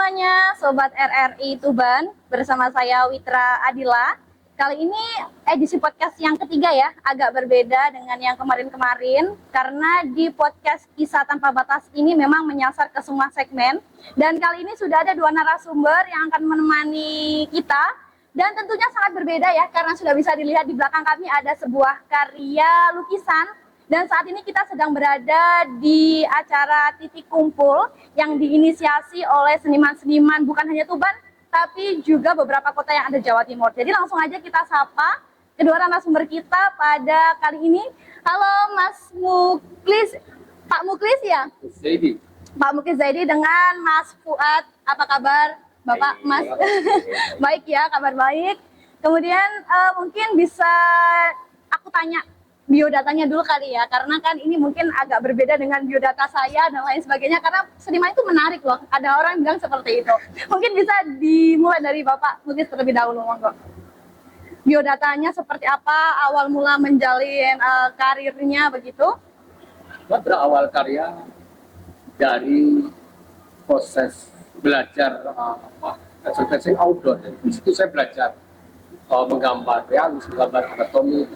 semuanya, Sobat RRI Tuban, bersama saya Witra Adila. Kali ini edisi podcast yang ketiga ya, agak berbeda dengan yang kemarin-kemarin, karena di podcast Kisah Tanpa Batas ini memang menyasar ke semua segmen. Dan kali ini sudah ada dua narasumber yang akan menemani kita, dan tentunya sangat berbeda ya, karena sudah bisa dilihat di belakang kami ada sebuah karya lukisan. Dan saat ini kita sedang berada di acara titik kumpul yang diinisiasi oleh seniman-seniman bukan hanya Tuban, tapi juga beberapa kota yang ada di Jawa Timur. Jadi langsung aja kita sapa kedua narasumber kita pada kali ini. Halo Mas Muklis, Pak Muklis ya? Zaidi. Pak Muklis Zaidi dengan Mas Fuad, apa kabar Bapak Mas? Baik ya, kabar baik. Kemudian mungkin bisa aku tanya biodatanya dulu kali ya, karena kan ini mungkin agak berbeda dengan biodata saya dan lain sebagainya, karena seniman itu menarik loh, ada orang yang bilang seperti itu. Mungkin bisa dimulai dari Bapak mungkin terlebih dahulu, monggo. Biodatanya seperti apa, awal mula menjalin karirnya begitu? Berawal karya dari proses belajar advertising outdoor. Di situ saya belajar menggambar realis, menggambar anatomi.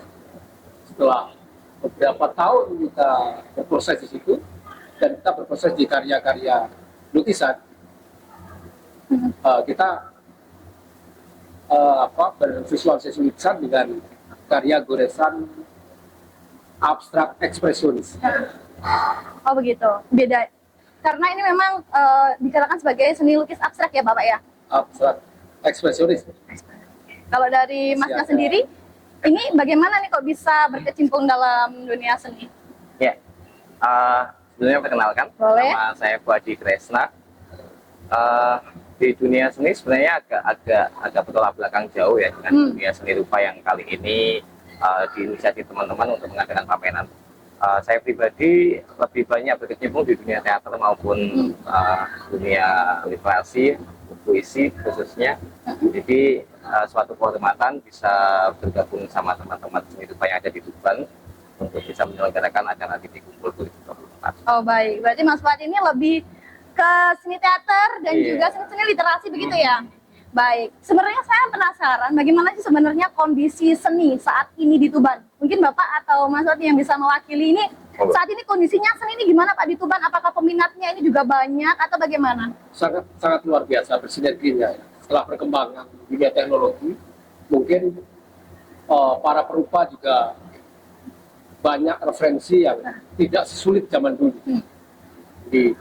Setelah beberapa tahun kita berproses di situ dan kita berproses di karya-karya lukisan, kita bervisualisasi lukisan dengan karya goresan abstrak ekspresionis. Oh begitu, beda. Karena ini memang dikatakan sebagai seni lukis abstrak ya Bapak ya? Abstrak ekspresionis. Kalau dari Masnya sendiri, ini bagaimana nih kok bisa berkecimpung dalam dunia seni? Ya, sebelumnya perkenalkan, Boleh. nama saya Fuadi Kresna. Di dunia seni sebenarnya agak bertolak belakang jauh ya dengan dunia seni rupa yang kali ini diinisiasi teman-teman untuk mengadakan pameran. Saya pribadi lebih banyak berkecimpung di dunia teater maupun dunia literasi, puisi khususnya. Jadi suatu kehormatan bisa bergabung sama teman-teman seni rupa yang ada di Tuban untuk bisa menyelenggarakan acara titik kumpul 2024. Oh baik, berarti Mas Fuad ini lebih ke seni teater dan juga seni literasi begitu ya? Baik, sebenarnya saya penasaran bagaimana sih sebenarnya kondisi seni saat ini di Tuban? Mungkin Bapak atau Mas Fuad yang bisa mewakili ini, saat ini kondisinya seni ini gimana Pak di Tuban? Apakah peminatnya ini juga banyak atau bagaimana? Sangat luar biasa bersinerginya ya. Setelah perkembangan dunia teknologi, mungkin para perupa juga banyak referensi yang tidak sesulit zaman dulu. Jadi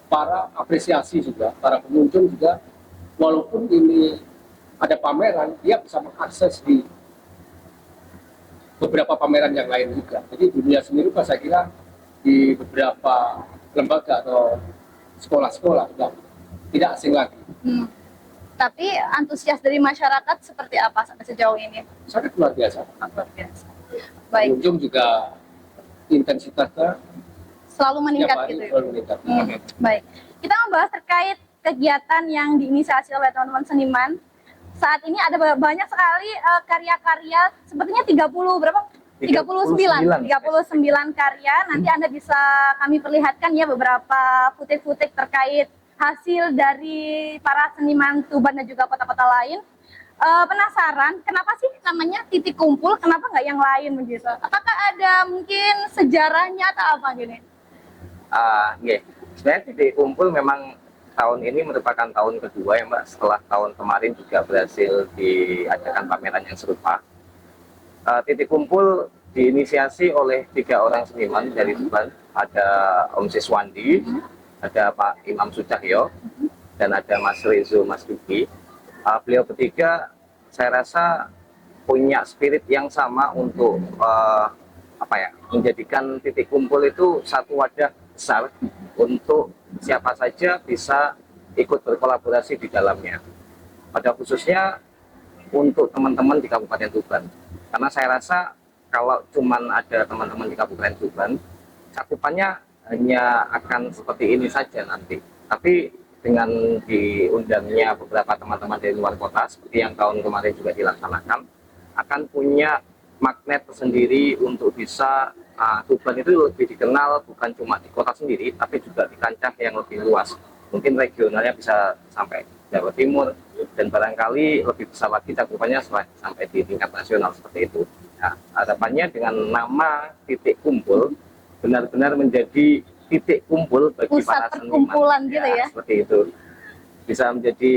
para apresiasi juga, para pengunjung juga, walaupun ini ada pameran, dia bisa mengakses di beberapa pameran yang lain juga. Jadi dunia seni rupa saya kira di beberapa lembaga atau sekolah-sekolah sudah tidak asing lagi. Tapi antusias dari masyarakat seperti apa sampai sejauh ini? Sangat luar biasa. Luar biasa. Baik, Pengunjung juga intensitasnya selalu meningkat setiap hari gitu ya? selalu meningkat. Baik, kita membahas terkait kegiatan yang diinisiasi oleh teman-teman seniman. Saat ini ada banyak sekali karya-karya, sepertinya 30 berapa? 39 karya. Nanti Anda bisa kami perlihatkan ya beberapa footage-footage terkait hasil dari para seniman Tuban dan juga kota-kota lain. Penasaran, kenapa sih namanya titik kumpul? Kenapa nggak yang lain begitu? Apakah ada mungkin sejarahnya atau apa gini? Sebenarnya titik kumpul memang tahun ini merupakan tahun kedua ya Mbak, setelah tahun kemarin juga berhasil diadakan pameran yang serupa. Titik kumpul diinisiasi oleh 3 orang seniman dari Tuban, ada Om Siswandi, ada Pak Imam Sucahyo, dan ada Mas Rezo Mas Duki. Beliau bertiga saya rasa punya spirit yang sama untuk menjadikan titik kumpul itu satu wadah besar untuk siapa saja bisa ikut berkolaborasi di dalamnya. Pada khususnya untuk teman-teman di Kabupaten Tuban. Karena saya rasa kalau cuman ada teman-teman di Kabupaten Tuban, cakupannya hanya akan seperti ini saja nanti. Tapi dengan diundangnya beberapa teman-teman dari luar kota, seperti yang tahun kemarin juga dilaksanakan, akan punya magnet tersendiri untuk bisa Tuban itu lebih dikenal bukan cuma di kota sendiri, tapi juga di kancah yang lebih luas. mungkin regionalnya bisa sampai Jawa Timur, dan barangkali lebih besar lagi cakupannya sampai di tingkat nasional seperti itu. Nah, harapannya dengan nama titik kumpul benar-benar menjadi titik kumpul bagi Pusat para seniman. perkumpulan gitu ya. Seperti itu. Bisa menjadi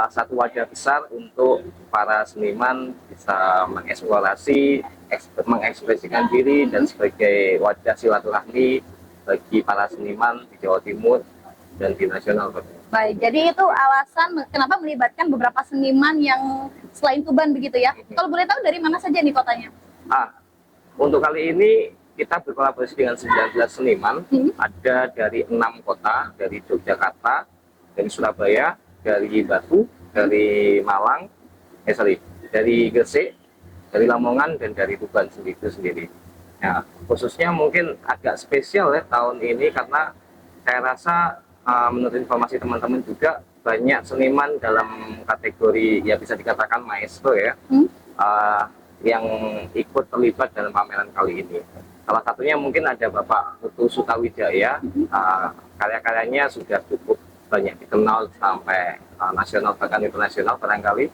satu wadah besar untuk para seniman bisa mengeksplorasi, mengekspresikan diri, dan sebagai wadah silaturahmi bagi para seniman di Jawa Timur dan di nasional. Baik, jadi itu alasan kenapa melibatkan beberapa seniman yang selain Tuban begitu ya. Kalau boleh tahu dari mana saja nih kotanya? Untuk kali ini kita berkolaborasi dengan 19 seniman, ada dari 6 kota, dari Yogyakarta, dari Surabaya, dari Batu, dari Malang, dari Gresik, dari Lamongan, dan dari Tuban sendiri. Ya, khususnya mungkin agak spesial ya tahun ini karena saya rasa menurut informasi teman-teman juga banyak seniman dalam kategori ya bisa dikatakan maestro ya, yang ikut terlibat dalam pameran kali ini. Salah satunya mungkin ada Bapak Putu Sutawijaya, karya-karyanya sudah cukup banyak dikenal sampai nasional bahkan internasional barangkali.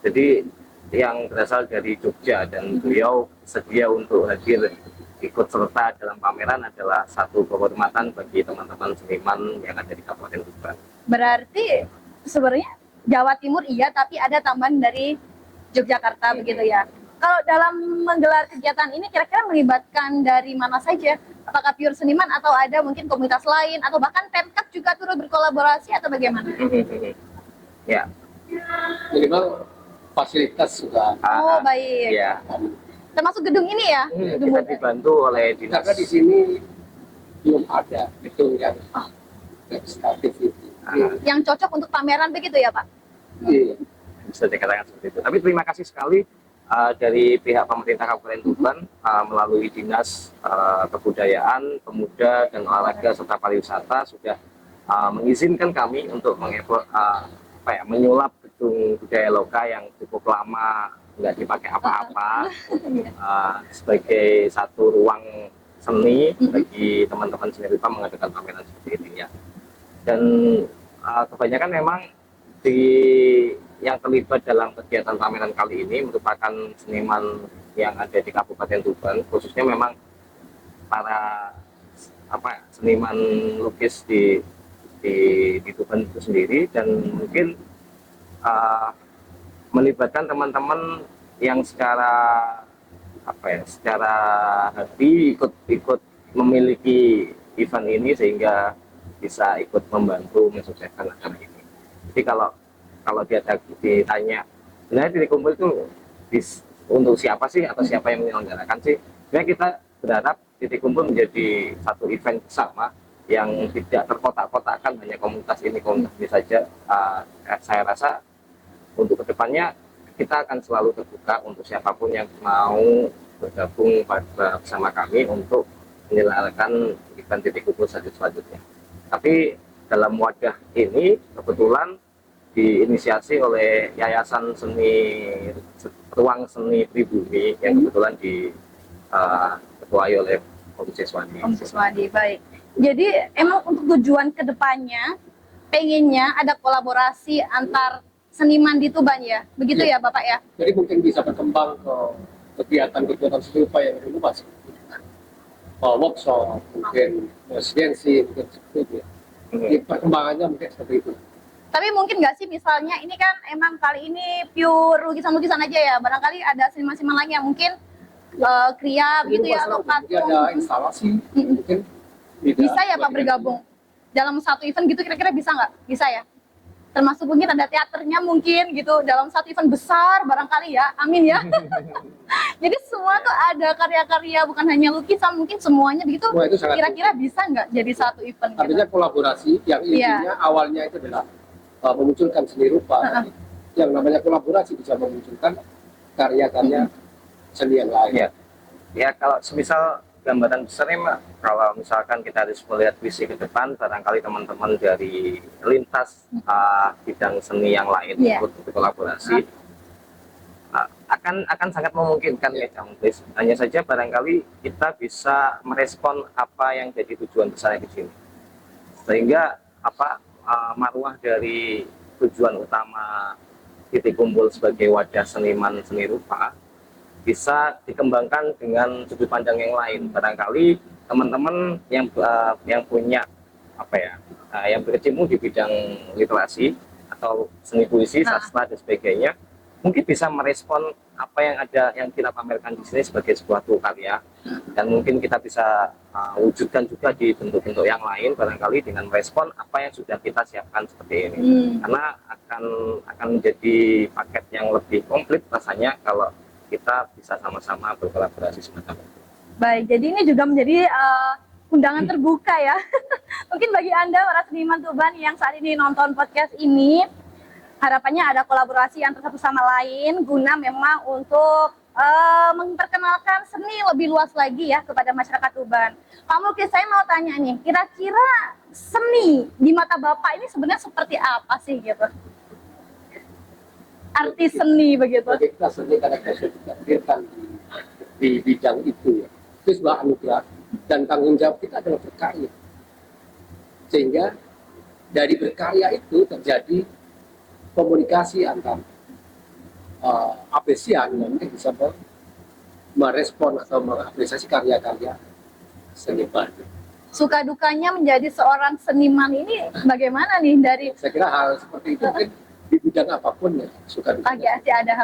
Jadi yang berasal dari Jogja, dan beliau sedia untuk hadir ikut serta dalam pameran adalah satu kehormatan bagi teman-teman seniman yang ada di Kabupaten Tuban. Berarti sebenarnya Jawa Timur iya, tapi ada tambahan dari Yogyakarta begitu ya. Kalau dalam menggelar kegiatan ini kira-kira melibatkan dari mana saja? Apakah pure seniman atau ada mungkin komunitas lain atau bahkan Pemkab juga turut berkolaborasi atau bagaimana? Ya. Minimal fasilitas sudah. Oh baik. Ya. Termasuk gedung ini ya? Gedung Kita Buddha. dibantu oleh dinas. Karena di sini belum ada gedung yang representatif itu. Yang cocok untuk pameran begitu ya Pak? Iya. Bisa dikatakan seperti itu. Tapi terima kasih sekali dari pihak pemerintah Kabupaten Tuban melalui dinas kebudayaan, pemuda dan olahraga serta pariwisata sudah mengizinkan kami untuk menyulap gedung budaya loka yang cukup lama nggak dipakai apa-apa sebagai satu ruang seni bagi teman-teman seni rupa mengadakan pameran seperti ini ya. Dan kebanyakan memang yang terlibat dalam kegiatan pameran kali ini merupakan seniman yang ada di Kabupaten Tuban, khususnya memang para seniman lukis di Tuban itu sendiri, dan mungkin melibatkan teman-teman yang secara hati ikut memiliki event ini sehingga bisa ikut membantu mensukseskan acara ini. Jadi kalau ditanya sebenarnya titik kumpul itu untuk siapa sih atau siapa yang menyelenggarakan sih, sebenarnya kita berharap titik kumpul menjadi satu event bersama yang tidak terkotak-kotakkan hanya komunitas ini saja. Saya rasa untuk kedepannya kita akan selalu terbuka untuk siapapun yang mau bergabung bersama kami untuk menyelenggarakan event titik kumpul selanjutnya. Tapi dalam wadah ini kebetulan diinisiasi oleh Yayasan Ruang Seni Pribumi yang kebetulan diketuai oleh Om Siswadi. Om Siswadi, baik. Jadi emang untuk tujuan kedepannya pengennya ada kolaborasi antar seniman di Tuban ya, begitu ya Bapak ya? Jadi mungkin bisa berkembang ke kegiatan-kegiatan serupa yang dulu masih workshop, mungkin residensi, mungkin seperti itu ya. Jadi perkembangannya mungkin seperti itu. Tapi mungkin nggak sih misalnya ini kan emang kali ini pure lukisan-lukisan aja ya, barangkali ada seniman-seniman lain yang mungkin kriya begitu ya atau patung. Ada instalasi, mungkin bisa ya Pak bergabung dalam satu event gitu, kira-kira bisa nggak? Bisa ya? Termasuk mungkin ada teaternya mungkin gitu dalam satu event besar barangkali ya, amin ya. Jadi semua tuh ada karya-karya, bukan hanya lukisan, mungkin semuanya begitu. Kira-kira bisa nggak jadi satu event? Artinya gitu? kolaborasi yang intinya awalnya itu adalah memunculkan seni rupa. Yang namanya kolaborasi bisa memunculkan karya-karya seni yang lain. Ya kalau semisal gambaran besarnya Mbak, kalau misalkan kita harus melihat visi ke depan, barangkali teman-teman dari lintas bidang seni yang lain ikut berkolaborasi akan sangat memungkinkan ya Mbak. Hanya saja barangkali kita bisa merespon apa yang jadi tujuan besarnya di sini, sehingga marwah dari tujuan utama titik kumpul sebagai wadah seniman seni rupa bisa dikembangkan dengan sudut pandang yang lain. Barangkali teman-teman yang punya yang berkecimpung di bidang literasi atau seni puisi, sastra dan sebagainya, mungkin bisa merespon apa yang kita pamerkan di sini sebagai sebuah karya, dan mungkin kita bisa wujudkan juga di bentuk-bentuk yang lain, barangkali dengan merespon apa yang sudah kita siapkan seperti ini. Karena akan menjadi paket yang lebih komplit rasanya kalau kita bisa sama-sama berkolaborasi semacam itu. Baik, jadi ini juga menjadi undangan terbuka ya. Mungkin bagi Anda para seniman Tuban yang saat ini nonton podcast ini, harapannya ada kolaborasi antara satu sama lain guna memang untuk memperkenalkan seni lebih luas lagi ya kepada masyarakat Tuban. Pak Muklis, saya mau tanya nih, kira-kira seni di mata Bapak ini sebenarnya seperti apa sih gitu? Arti seni begitu. Bagi kita seni karena kita sudah ditakdirkan di bidang itu ya. Itu sebuah anugerah dan tanggung jawab kita adalah berkarya. Sehingga dari berkarya itu terjadi komunikasi antar apresian yang mungkin bisa merespon atau mengapresiasi karya-karya seniman. Suka dukanya menjadi seorang seniman ini bagaimana nih dari Saya kira hal seperti itu mungkin di bidang apapun ya suka dukanya. pasti ada.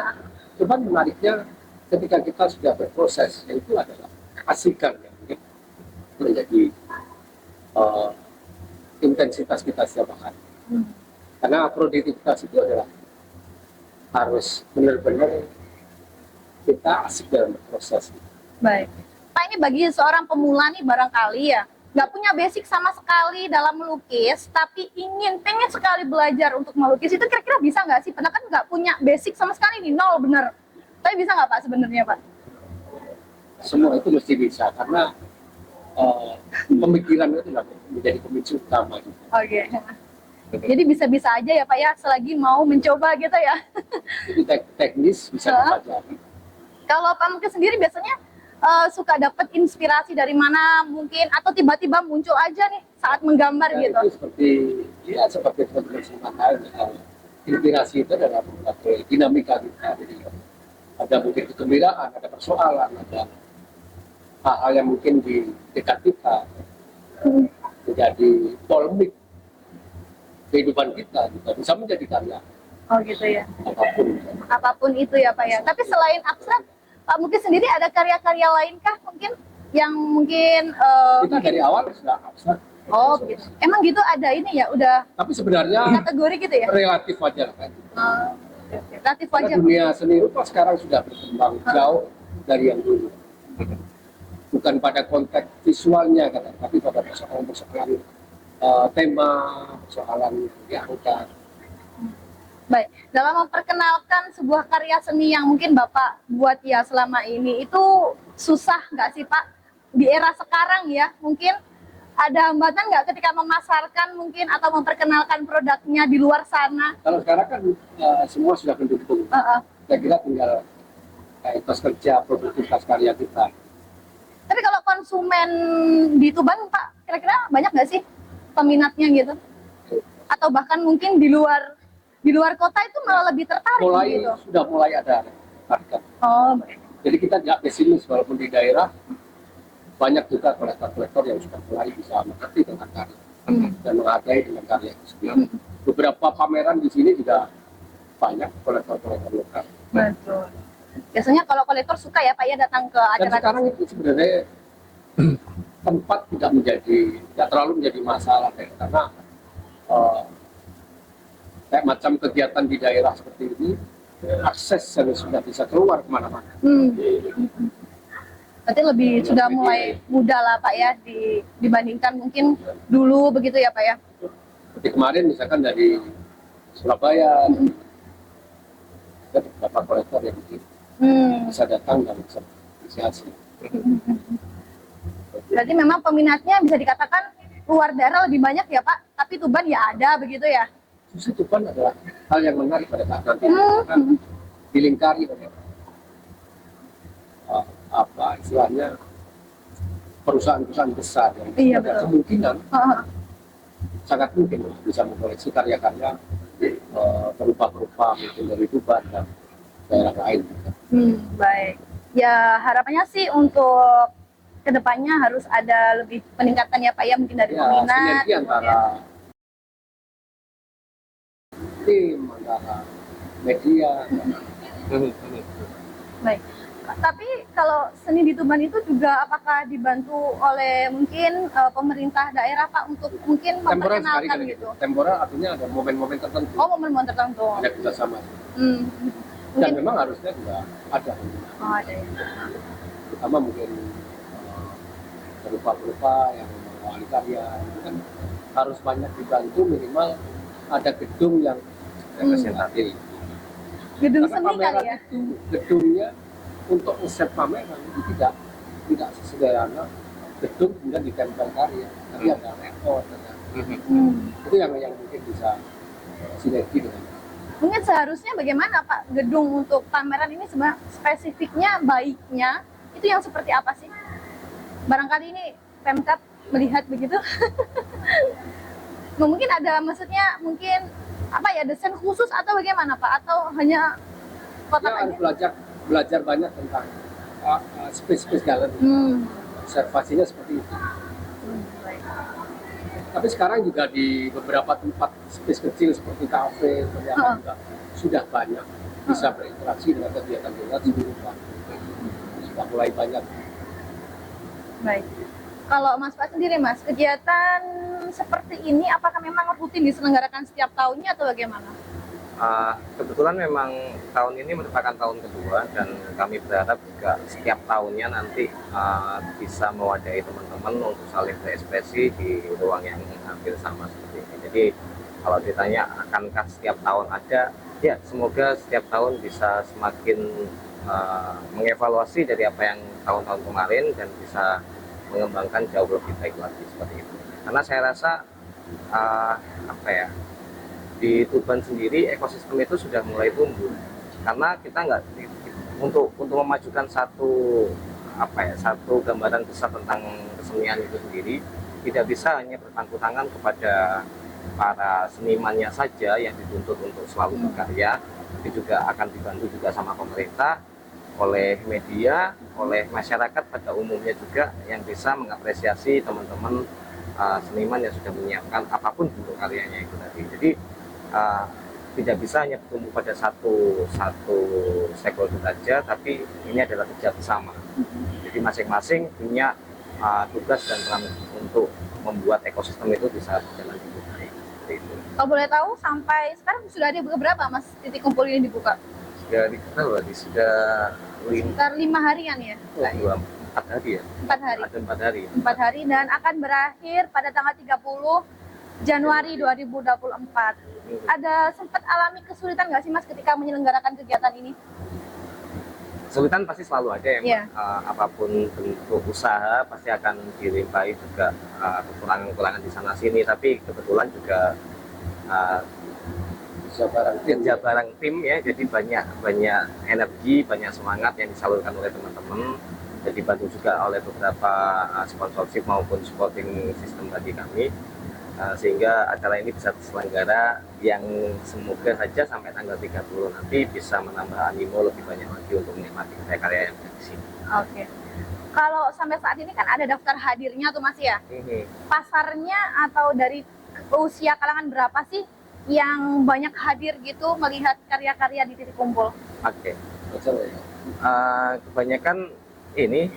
Cuman menariknya ketika kita sudah berproses, itu adalah aslikan yang mungkin menjadi intensitas kita setiap hari. Karena produktivitas itu adalah harus benar-benar kita asik dalam berproses. Baik. Pak, ini bagi seorang pemula nih barangkali ya, nggak punya basic sama sekali dalam melukis, tapi pengen sekali belajar untuk melukis, itu kira-kira bisa nggak sih? Padahal kan nggak punya basic sama sekali nih, nol bener. Tapi bisa nggak Pak sebenarnya Pak? Semua itu mesti bisa, karena pemikiran itu menjadi pemicu utama. Oke. Jadi bisa-bisa aja ya Pak ya, selagi mau mencoba gitu ya. Itu teknis bisa dipelajari. Kalau Pak Muklis sendiri biasanya suka dapat inspirasi dari mana mungkin, atau tiba-tiba muncul aja nih saat menggambar gitu? Itu seperti teman-teman semua tahu, inspirasi itu adalah berbagai dinamika kita. Jadi ada mungkin kegembiraan, ada persoalan, ada hal-hal yang mungkin di dekat kita menjadi polemik kehidupan kita juga bisa menjadi karya. Oh gitu ya. Apapun itu ya Pak ya. Tapi selain abstrak, Pak Muklis sendiri ada karya-karya lainkah mungkin yang mungkin kita dari awal sudah abstrak. Oh begitu. Emang gitu ada ini ya, udah Tapi sebenarnya kategori gitu ya? relatif aja kan. Relatif Karena aja. dunia seni rupa sekarang sudah berkembang jauh dari yang dulu. Bukan pada konteks visualnya kan, tapi pada persoalan-persoalan tema, persoalan diangkat. Baik, dalam memperkenalkan sebuah karya seni yang mungkin Bapak buat ya selama ini, itu susah nggak sih Pak? Di era sekarang ya, mungkin ada hambatan nggak ketika memasarkan mungkin atau memperkenalkan produknya di luar sana? Kalau sekarang kan semua sudah mendukung. Saya kira tinggal etos kerja, produktivitas karya kita. Tapi kalau konsumen di Tuban Pak, kira-kira banyak nggak sih peminatnya gitu? Atau bahkan mungkin di luar kota itu malah lebih tertarik gitu? Sudah mulai ada harga. Oh, baik. Jadi kita tidak pesimis, walaupun di daerah banyak juga kolektor-kolektor yang sudah mulai bisa mengerti tentang karya dan menghargai dengan karya itu sendiri. Beberapa pameran di sini juga banyak kolektor-kolektor lokal. Betul. Biasanya kalau kolektor suka ya Pak ya datang ke Dan acara. sekarang itu sebenarnya tempat tidak terlalu menjadi masalah ya, karena kayak macam kegiatan di daerah seperti ini, akses sudah bisa keluar kemana-mana. Berarti sudah mulai mudah lah Pak ya dibandingkan mungkin dulu begitu ya Pak ya? Seperti kemarin misalkan dari Surabaya, ada beberapa kolektor yang bisa datang dan bisa apresiasi. Berarti memang peminatnya bisa dikatakan luar daerah lebih banyak ya Pak, tapi Tuban ya ada begitu ya? Justru Tuban adalah hal yang menarik pada saat nanti karena dilingkari oleh istilahnya perusahaan-perusahaan besar yang ada kemungkinan sangat mungkin bisa mengoleksi karya-karya berupa-berupa mungkin dari Tuban dan daerah lain. Baik. Ya harapannya sih untuk kedepannya harus ada lebih peningkatan ya Pak ya, mungkin dari Ya, peminat. sinergi kemudian- antara tim, antara media. Baik. Tapi kalau seni di Tuban itu juga apakah dibantu oleh mungkin pemerintah daerah Pak untuk mungkin Temporer sekali memperkenalkan kan gitu? Temporer artinya ada momen-momen tertentu, Oh, momen-momen tertentu. ada kerjasama. Hmm. Dan Mungkin memang harusnya juga ada. oh, ada ya. Terutama mungkin berupa-berupa yang mengawali karya itu kan harus banyak dibantu, minimal ada gedung yang representatif. Gedung Karena seni kali pameran ya. itu gedungnya untuk ngeset pameran itu tidak sesederhana gedung kemudian ditempel karya, tapi ada rekod, ada itu yang mungkin bisa sinergi dengan. Mungkin seharusnya bagaimana Pak gedung untuk pameran ini sebenarnya spesifiknya baiknya itu yang seperti apa sih? Barangkali ini Pemkab melihat begitu. Mungkin ada maksudnya mungkin apa ya desain khusus atau bagaimana Pak atau hanya kotak Dia aja? harus belajar banyak tentang space gallery, observasinya seperti itu. Baik. Tapi sekarang juga di beberapa tempat space kecil seperti kafe, ternyata juga sudah banyak bisa berinteraksi dengan kegiatan-kegiatan serupa. Sudah mulai banyak. Baik. Kalau Mas Pak sendiri Mas, kegiatan seperti ini apakah memang rutin diselenggarakan setiap tahunnya atau bagaimana? Kebetulan memang tahun ini merupakan tahun kedua dan kami berharap juga setiap tahunnya nanti bisa mewadahi teman-teman untuk saling berekspresi di ruang yang hampir sama seperti ini. Jadi kalau ditanya akankah setiap tahun ada, ya semoga setiap tahun bisa semakin mengevaluasi dari apa yang tahun-tahun kemarin dan bisa mengembangkan jauh lebih baik lagi seperti itu. Karena saya rasa apa ya, di Tuban sendiri ekosistem itu sudah mulai tumbuh karena kita nggak untuk memajukan satu gambaran besar tentang kesenian itu sendiri tidak bisa hanya berpangku tangan kepada para senimannya saja yang dituntut untuk selalu berkarya, tapi juga akan dibantu juga sama pemerintah, oleh media, oleh masyarakat pada umumnya juga yang bisa mengapresiasi teman-teman seniman yang sudah menyiapkan apapun bentuk karyanya itu tadi. Jadi tidak bisa hanya bertumbuh pada satu stakeholder saja, tapi ini adalah kerja bersama. Jadi masing-masing punya tugas dan peran untuk membuat ekosistem itu bisa berjalan dengan baik. Kalau boleh tahu sampai sekarang sudah ada berapa Mas titik kumpul ini dibuka? Sudah Sekitar 5 harian ya? 4 hari ya? 4 hari. Ada 4 hari. 4 hari dan akan berakhir pada tanggal 30 Januari 2024. Ada sempat alami kesulitan nggak sih Mas ketika menyelenggarakan kegiatan ini? Kesulitan pasti selalu ada ya, Iya. apapun bentuk usaha pasti akan dilimpahi juga kekurangan-kekurangan di sana sini. Tapi kebetulan juga kerja bareng tim ya, jadi banyak energi, banyak semangat yang disalurkan oleh teman-teman. Jadi dibantu juga oleh beberapa sponsorship maupun supporting system bagi kami. Sehingga acara ini bisa terselenggara yang semoga saja sampai tanggal 30 nanti bisa menambah animo lebih banyak lagi untuk menikmati karya-karya yang ada di sini. Oke. Kalau sampai saat ini kan ada daftar hadirnya tuh Mas ya. Pasarnya atau dari usia kalangan berapa sih yang banyak hadir gitu melihat karya-karya di titik kumpul? Oke. Kebanyakan ini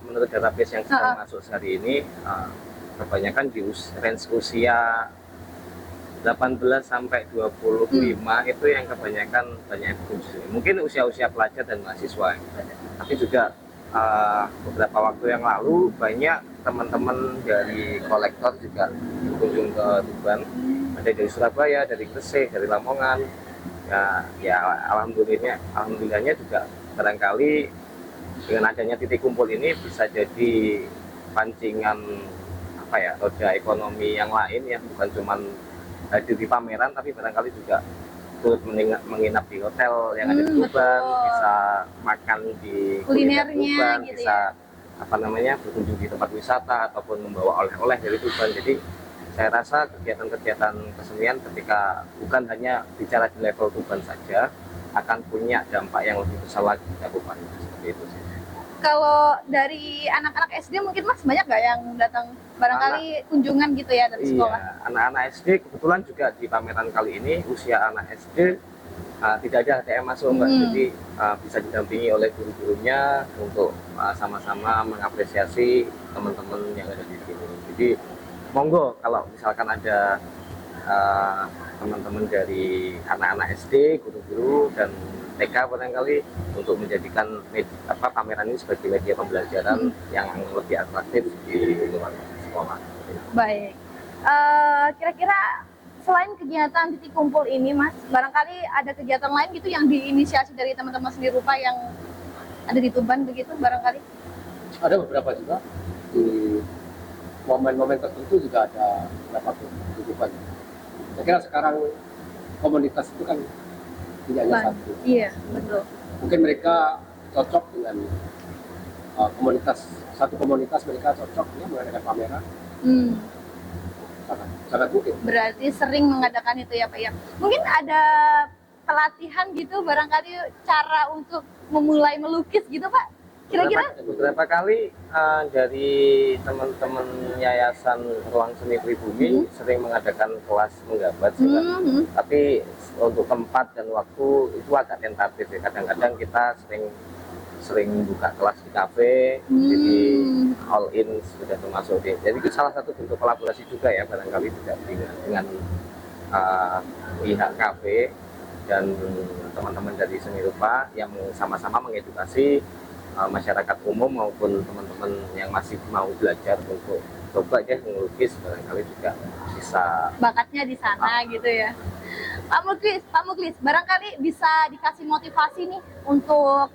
menurut database yang sedang masuk hari ini kebanyakan di range usia 18 sampai 25 itu yang kebanyakan banyak yang berkunjung. Mungkin usia-usia pelajar dan mahasiswa. Tapi juga beberapa waktu yang lalu banyak teman-teman dari kolektor juga berkunjung ke Tuban. Ada dari Surabaya, dari Gresik, dari Lamongan. Ya alhamdulillahnya juga barangkali dengan adanya titik kumpul ini bisa jadi pancingan roda ekonomi yang lain yang bukan cuma hadir di pameran tapi barangkali juga turut menginap di hotel yang ada di Tuban, bisa makan di kuliner Tuban, gitu bisa berkunjung di tempat wisata ataupun membawa oleh-oleh dari Tuban. Jadi saya rasa kegiatan-kegiatan kesenian ketika bukan hanya bicara di level Tuban saja akan punya dampak yang lebih besar lagi di kabupaten, seperti itu sih. Kalau dari anak-anak SD mungkin Mas banyak nggak yang datang barangkali kunjungan gitu ya dari sekolah? Iya, anak-anak SD kebetulan juga di pameran kali ini usia anak SD tidak ada ATM masuk Mbak, jadi bisa didampingi oleh guru-gurunya untuk sama-sama mengapresiasi teman-teman yang ada di sini. Jadi monggo kalau misalkan ada teman-teman dari anak-anak SD, guru-guru dan TK barangkali untuk menjadikan pameran ini sebagai media pembelajaran yang lebih atraktif di luar sekolah. Baik. Kira-kira selain kegiatan titik kumpul ini, Mas, barangkali ada kegiatan lain gitu yang diinisiasi dari teman-teman seni rupa yang ada di Tuban begitu barangkali? Ada beberapa juga di momen-momen tertentu juga ada beberapa kehidupan. Saya kira sekarang komunitas itu kan tidak hanya satu. Iya, betul. Mungkin mereka cocok dengan satu komunitas mereka cocok ya mengadakan pameran. Sangat mungkin. Berarti sering mengadakan itu ya Pak ya. Mungkin ada pelatihan gitu barangkali cara untuk memulai melukis gitu Pak. Kira-kira beberapa kali dari teman-teman Yayasan Ruang Seni Pribumi sering mengadakan kelas menggambar sih, tapi untuk tempat dan waktu itu agak tentatif ya. Kadang-kadang kita sering buka kelas di kafe, jadi all in sudah termasuk deh. Jadi itu salah satu bentuk kolaborasi juga ya barangkali tidak dengan pihak kafe dan teman-teman dari seni rupa yang sama-sama mengedukasi masyarakat umum maupun teman-teman yang masih mau belajar untuk coba aja melukis, barangkali juga bisa bakatnya di sana gitu ya. Pak Muklis, barangkali bisa dikasih motivasi nih untuk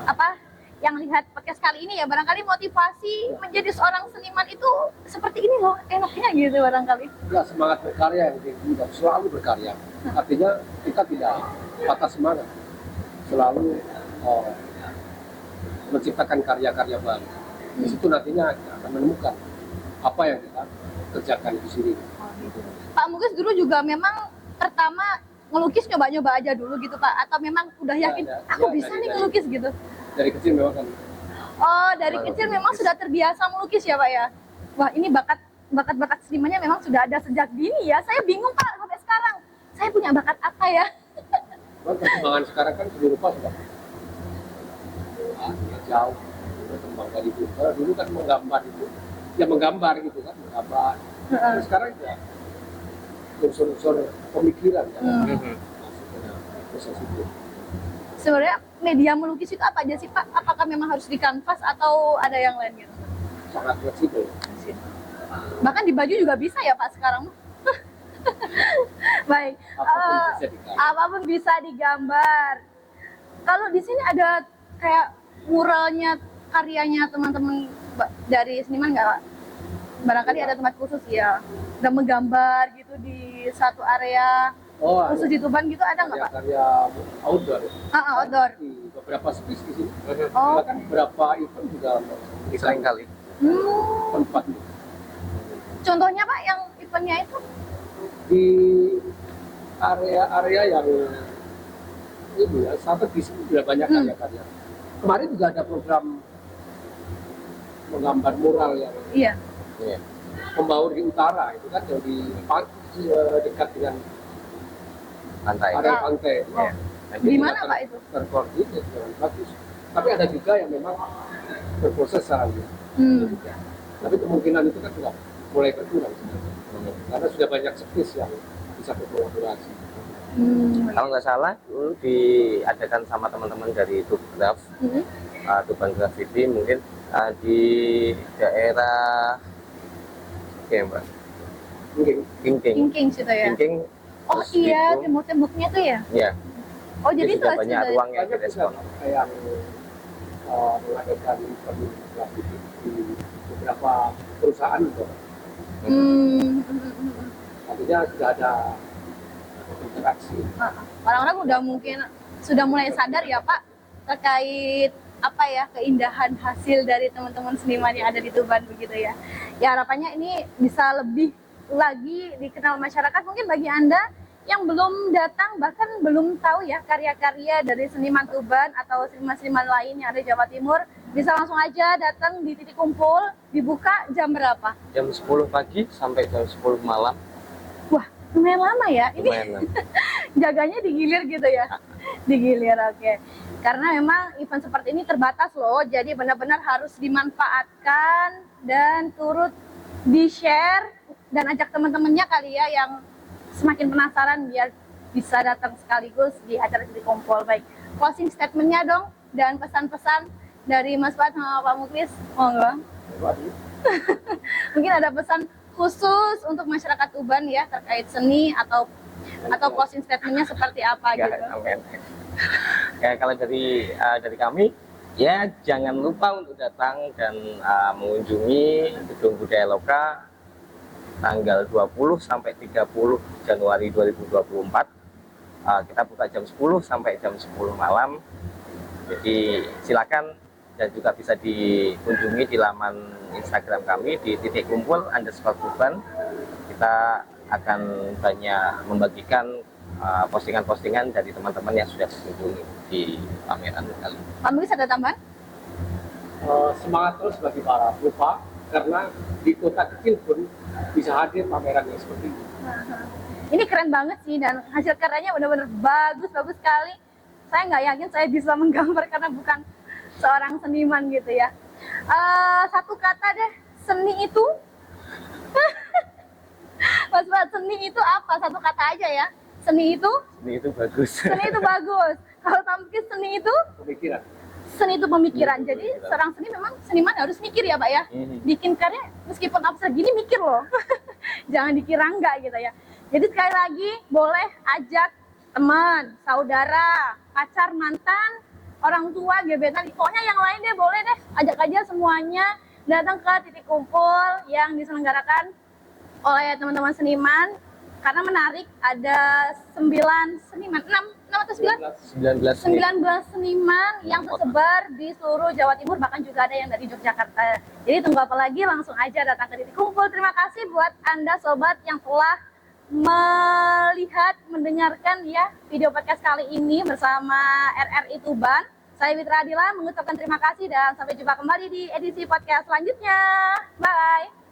apa yang lihat podcast kali ini ya, barangkali motivasi menjadi seorang seniman itu seperti ini loh enaknya gitu barangkali. Ya, semangat berkarya yang tinggi dan selalu berkarya. Artinya kita tidak patah semangat, selalu menciptakan karya-karya baru. Di situ nantinya kita akan menemukan apa yang kita kerjakan di sini. Pak Muklis dulu juga memang pertama ngelukis nyoba-nyoba aja dulu gitu Pak, atau memang udah yakin aku bisa nih ngelukis gitu? Dari kecil memang kan. Oh, dari kecil memang sudah terbiasa melukis ya Pak ya? Wah, ini bakat senimannya memang sudah ada sejak dini ya. Saya bingung Pak sampai sekarang. Saya punya bakat apa ya? Perkembangan sekarang kan seni rupa sudah jauh berkembang dari dulu. Kalau dulu kan menggambar itu, ya menggambar gitu kan, menggambar. Nah, sekarang ya unsur-unsur pemikiran ya, masuk ke dalam proses itu. Sebenarnya media melukis itu apa aja sih Pak? Apakah memang harus di kanvas atau ada yang lain gitu? Sangat fleksibel. Bahkan di baju juga bisa ya Pak sekarang. Baik. Apapun bisa digambar. Kalau di sini ada kayak muralnya, karyanya teman-teman dari seniman nggak Pak? Barangkali ada tempat khusus ya, udah menggambar gitu di satu area khusus di Tuban gitu, ada nggak Pak? Karya outdoor. Outdoor. Di beberapa space di sini. Oh. Bahkan beberapa event juga sering kali. Tempat. Contohnya Pak yang eventnya itu? Di area-area yang itu ya strategis sudah banyak karya-karya. Kemarin juga ada program menggambar mural yang membaur di utara itu kan yang di dekat dengan pantai. area pantai. Oh. Di mana Pak itu? Terkoordinir dengan bagus. Tapi ada juga yang memang berproses secara liar. Tapi kemungkinan itu kan sudah mulai berkurang karena sudah banyak space yang bisa berkolaborasi. Kalau nggak salah dulu diadakan sama teman-teman dari Tubraf, Tuban Graffiti mungkin di daerah Mbak King situ ya. Oh iya, tembok-temboknya tuh ya. Iya. Oh jadi itu banyak ruang yang direspon. Yang mengadakan graffiti di beberapa perusahaan itu. Artinya sudah ada interaksi. Orang-orang udah mungkin sudah mulai sadar ya Pak terkait apa ya keindahan hasil dari teman-teman seniman yang ada di Tuban begitu ya. Ya harapannya ini bisa lebih lagi dikenal masyarakat. Mungkin bagi Anda yang belum datang, bahkan belum tahu ya karya-karya dari seniman Tuban atau seniman-seniman lain yang ada di Jawa Timur, bisa langsung aja datang di titik kumpul. Dibuka jam berapa? Jam 10 pagi sampai jam 10 malam. Wah, lumayan lama ya. Ini Lumayan. jaganya digilir gitu ya. Digilir, oke. Karena memang event seperti ini terbatas loh, jadi benar-benar harus dimanfaatkan dan turut di-share dan ajak teman-temannya kali ya yang semakin penasaran biar bisa datang sekaligus di acara titik kumpul. Baik, closing statement-nya dong dan pesan-pesan dari Mas Fuad sama Pak Muklis, monggo. Mungkin ada pesan khusus untuk masyarakat Tuban ya terkait seni atau closing statement-nya seperti apa gitu. Amin. Ya, kalau dari kami ya jangan lupa untuk datang dan mengunjungi Gedung Budaya Loka tanggal 20 sampai 30 Januari 2024. Kita buka jam 10 sampai jam 10 malam. Jadi silakan, dan juga bisa dikunjungi di laman Instagram kami di @kumpul_Tuban. Kita akan banyak membagikan postingan-postingan dari teman-teman yang sudah berkunjung di pameran kali. Pak Muklis ada tambahan? Semangat terus bagi para perupa, karena di kota kecil pun bisa hadir pameran yang seperti ini. Ini keren banget sih, dan hasil karyanya benar-benar bagus sekali. Saya nggak yakin saya bisa menggambar karena bukan seorang seniman gitu ya. Satu kata deh, seni itu. Mas Fuad, seni itu apa? Satu kata aja ya. Seni itu? Ini itu bagus. Seni itu bagus. Kalau tampil seni itu? Pemikiran. Seni itu pemikiran. Jadi seorang seni memang seniman harus mikir ya Pak ya. Bikin karya meskipun abstrak gini mikir loh. Jangan dikira enggak gitu ya. Jadi sekali lagi boleh ajak teman, saudara, pacar, mantan, orang tua, gebetan, pokoknya yang lain deh boleh deh. Ajak aja semuanya datang ke titik kumpul yang diselenggarakan oleh teman-teman seniman. Karena menarik, ada 9 seniman, 6 atau 9? 19 seniman yang tersebar di seluruh Jawa Timur, bahkan juga ada yang dari Yogyakarta. Jadi tunggu apa lagi, langsung aja datang ke titik kumpul. Terima kasih buat Anda sobat yang telah melihat, mendengarkan ya video podcast kali ini bersama RRI Tuban. Saya Witra Adila mengucapkan terima kasih dan sampai jumpa kembali di edisi podcast selanjutnya. Bye!